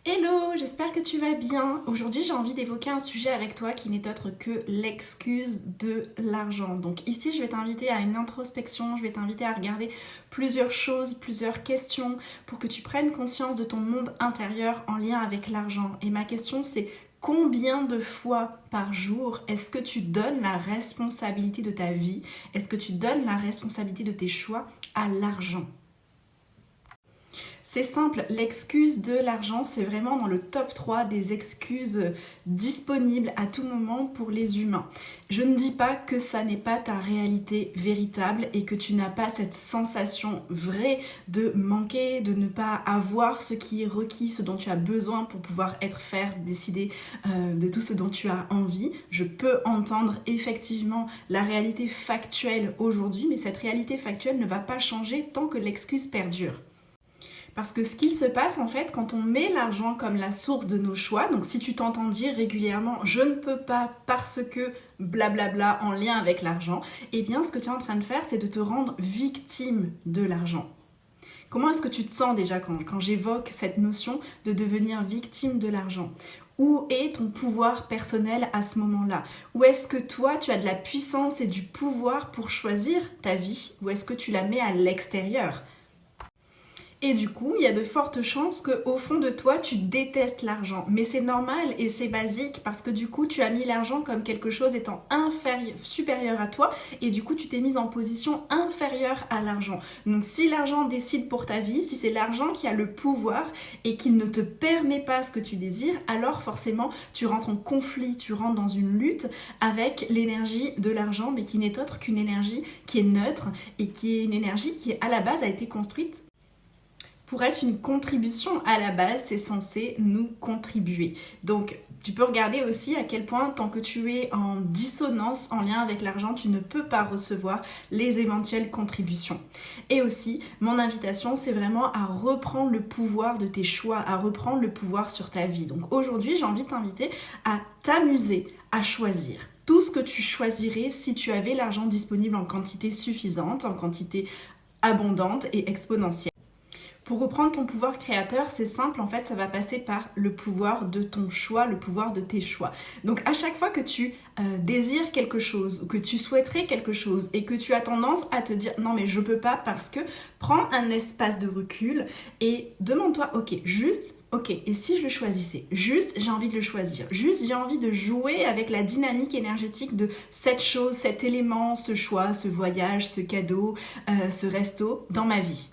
Hello, j'espère que tu vas bien. Aujourd'hui, j'ai envie d'évoquer un sujet avec toi qui n'est autre que l'excuse de l'argent. Donc ici, je vais t'inviter à une introspection, je vais t'inviter à regarder plusieurs choses, plusieurs questions pour que tu prennes conscience de ton monde intérieur en lien avec l'argent. Et ma question, c'est combien de fois par jour est-ce que tu donnes la responsabilité de ta vie, est-ce que tu donnes la responsabilité de tes choix à l'argent ? C'est simple, l'excuse de l'argent, c'est vraiment dans le top 3 des excuses disponibles à tout moment pour les humains. Je ne dis pas que ça n'est pas ta réalité véritable et que tu n'as pas cette sensation vraie de manquer, de ne pas avoir ce qui est requis, ce dont tu as besoin pour pouvoir décider de tout ce dont tu as envie. Je peux entendre effectivement la réalité factuelle aujourd'hui, mais cette réalité factuelle ne va pas changer tant que l'excuse perdure. Parce que ce qu'il se passe en fait quand on met l'argent comme la source de nos choix, donc si tu t'entends dire régulièrement « je ne peux pas parce que blablabla en lien avec l'argent », eh bien ce que tu es en train de faire c'est de te rendre victime de l'argent. Comment est-ce que tu te sens déjà quand j'évoque cette notion de devenir victime de l'argent ? Où est ton pouvoir personnel à ce moment-là ? Où est-ce que toi, tu as de la puissance et du pouvoir pour choisir ta vie ? Ou est-ce que tu la mets à l'extérieur ? Et du coup, il y a de fortes chances qu'au fond de toi, tu détestes l'argent. Mais c'est normal et c'est basique parce que du coup, tu as mis l'argent comme quelque chose étant supérieur à toi et du coup, tu t'es mise en position inférieure à l'argent. Donc si l'argent décide pour ta vie, si c'est l'argent qui a le pouvoir et qu'il ne te permet pas ce que tu désires, alors forcément, tu rentres en conflit, tu rentres dans une lutte avec l'énergie de l'argent, mais qui n'est autre qu'une énergie qui est neutre et qui est une énergie qui, à la base, a été construite pour être une contribution. À la base, c'est censé nous contribuer. Donc, tu peux regarder aussi à quel point, tant que tu es en dissonance en lien avec l'argent, tu ne peux pas recevoir les éventuelles contributions. Et aussi, mon invitation, c'est vraiment à reprendre le pouvoir de tes choix, à reprendre le pouvoir sur ta vie. Donc aujourd'hui, j'ai envie de t'inviter à t'amuser, à choisir. Tout ce que tu choisirais si tu avais l'argent disponible en quantité suffisante, en quantité abondante et exponentielle. Pour reprendre ton pouvoir créateur, c'est simple, en fait, ça va passer par le pouvoir de ton choix, le pouvoir de tes choix. Donc, à chaque fois que tu désires quelque chose, ou que tu souhaiterais quelque chose, et que tu as tendance à te dire « non, mais je peux pas » parce que prends un espace de recul et demande-toi « ok, et si je le choisissais ? Juste, j'ai envie de le choisir. Juste, j'ai envie de jouer avec la dynamique énergétique de cette chose, cet élément, ce choix, ce voyage, ce cadeau, ce resto dans ma vie. »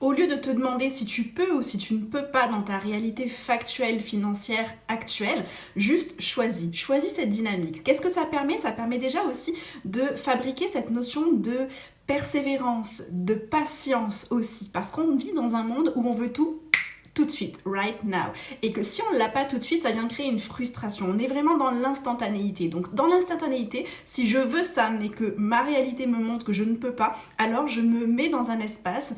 Au lieu de te demander si tu peux ou si tu ne peux pas dans ta réalité factuelle, financière, actuelle, juste choisis cette dynamique. Qu'est-ce que ça permet ? Ça permet déjà aussi de fabriquer cette notion de persévérance, de patience aussi. Parce qu'on vit dans un monde où on veut tout de suite, right now. Et que si on ne l'a pas tout de suite, ça vient créer une frustration. On est vraiment dans l'instantanéité. Donc dans l'instantanéité, si je veux ça, mais que ma réalité me montre que je ne peux pas, alors je me mets dans un espace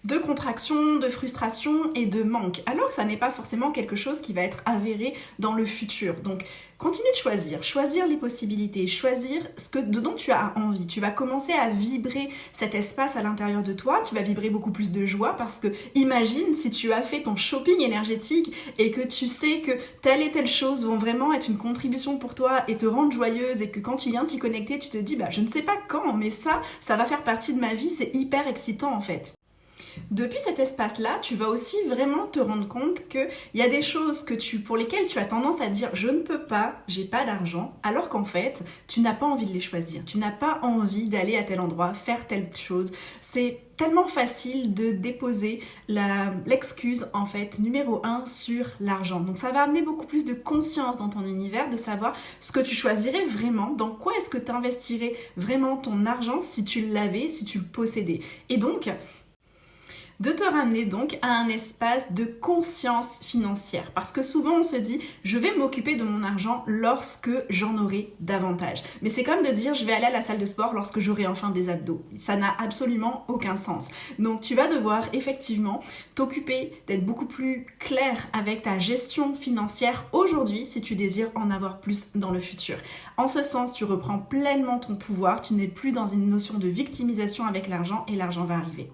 de contraction, de frustration et de manque, alors que ça n'est pas forcément quelque chose qui va être avéré dans le futur. Donc, continue de choisir les possibilités, choisir ce dont tu as envie. Tu vas commencer à vibrer cet espace à l'intérieur de toi, tu vas vibrer beaucoup plus de joie parce que imagine si tu as fait ton shopping énergétique et que tu sais que telle et telle chose vont vraiment être une contribution pour toi et te rendre joyeuse et que quand tu viens t'y connecter, tu te dis je ne sais pas quand, mais ça va faire partie de ma vie, c'est hyper excitant en fait. Depuis cet espace-là, tu vas aussi vraiment te rendre compte qu'il y a des choses pour lesquelles tu as tendance à dire « je ne peux pas, j'ai pas d'argent », alors qu'en fait, tu n'as pas envie de les choisir. Tu n'as pas envie d'aller à tel endroit, faire telle chose. C'est tellement facile de déposer l'excuse, en fait, numéro 1 sur l'argent. Donc ça va amener beaucoup plus de conscience dans ton univers, de savoir ce que tu choisirais vraiment, dans quoi est-ce que tu investirais vraiment ton argent si tu l'avais, si tu le possédais. Et donc, de te ramener donc à un espace de conscience financière. Parce que souvent on se dit, je vais m'occuper de mon argent lorsque j'en aurai davantage. Mais c'est comme de dire, je vais aller à la salle de sport lorsque j'aurai enfin des abdos. Ça n'a absolument aucun sens. Donc tu vas devoir effectivement t'occuper d'être beaucoup plus clair avec ta gestion financière aujourd'hui si tu désires en avoir plus dans le futur. En ce sens, tu reprends pleinement ton pouvoir, tu n'es plus dans une notion de victimisation avec l'argent et l'argent va arriver.